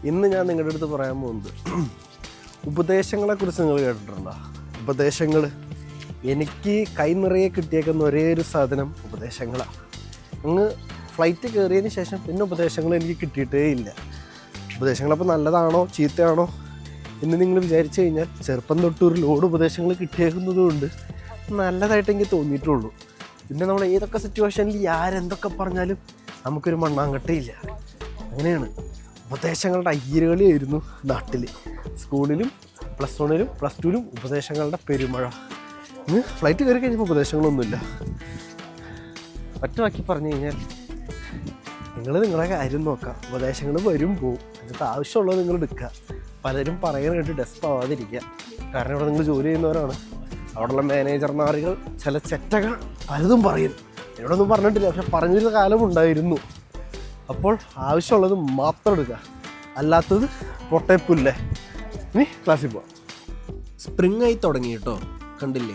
ഇന്ന് ഞാൻ നിങ്ങളുടെ അടുത്ത് പറയാൻ പോകുന്നത് ഉപദേശങ്ങളെക്കുറിച്ച് നിങ്ങൾ കേട്ടിട്ടുണ്ടോ? ഉപദേശങ്ങൾ. എനിക്ക് കൈ നിറയെ കിട്ടിയേക്കുന്ന ഒരേ ഒരു സാധനം ഉപദേശങ്ങളാണ്. അങ്ങ് ഫ്ലൈറ്റ് കയറിയതിന് ശേഷം പിന്നെ ഉപദേശങ്ങൾ എനിക്ക് കിട്ടിയിട്ടേ ഇല്ല. ഉപദേശങ്ങളപ്പോൾ നല്ലതാണോ ചീത്തയാണോ എന്ന് നിങ്ങൾ വിചാരിച്ചു കഴിഞ്ഞാൽ ചെറുപ്പം തൊട്ടൊരു ലോഡ് ഉപദേശങ്ങൾ കിട്ടിയേക്കുന്നതുകൊണ്ട് നല്ലതായിട്ട് എനിക്ക് തോന്നിയിട്ടുള്ളൂ. പിന്നെ നമ്മൾ ഏതൊക്കെ സിറ്റുവേഷനിൽ ആരെന്തൊക്കെ പറഞ്ഞാലും നമുക്കൊരു മണ്ണാങ്കട്ടയില്ല. അങ്ങനെയാണ്. ഉപദേശങ്ങളുടെ അയ്യരുകളിയായിരുന്നു നാട്ടിൽ. സ്കൂളിലും +1ലും +2ലും ഉപദേശങ്ങളുടെ പെരുമഴ. ഫ്ലൈറ്റ് കയറി കഴിഞ്ഞപ്പോൾ ഉപദേശങ്ങളൊന്നുമില്ല. ഒറ്റവാക്കി പറഞ്ഞു കഴിഞ്ഞാൽ നിങ്ങൾ നിങ്ങളുടെ കാര്യം നോക്കുക. ഉപദേശങ്ങൾ വരും പോവും. അതിനകത്ത് ആവശ്യമുള്ളത് നിങ്ങൾ എടുക്കുക. പലരും പറയാൻ കേട്ട് ഡെസ്പ് ആവാതിരിക്കുക. കാരണം ഇവിടെ നിങ്ങൾ ജോലി ചെയ്യുന്നവരാണ്. അവിടെയുള്ള മാനേജർമാരുകൾ ചില ചെറ്റകൾ പലതും പറയും. എന്നോടൊന്നും പറഞ്ഞിട്ടില്ല, പക്ഷെ പറഞ്ഞൊരു കാലം ഉണ്ടായിരുന്നു. അപ്പോൾ ആവശ്യമുള്ളത് മാത്രം എടുക്കുക, അല്ലാത്തത് പൊട്ടേപ്പില്ലേ. ഇനി ക്ലാസ്സിൽ പോവാം. സ്പ്രിങ് ആയി തുടങ്ങി കേട്ടോ, കണ്ടില്ലേ?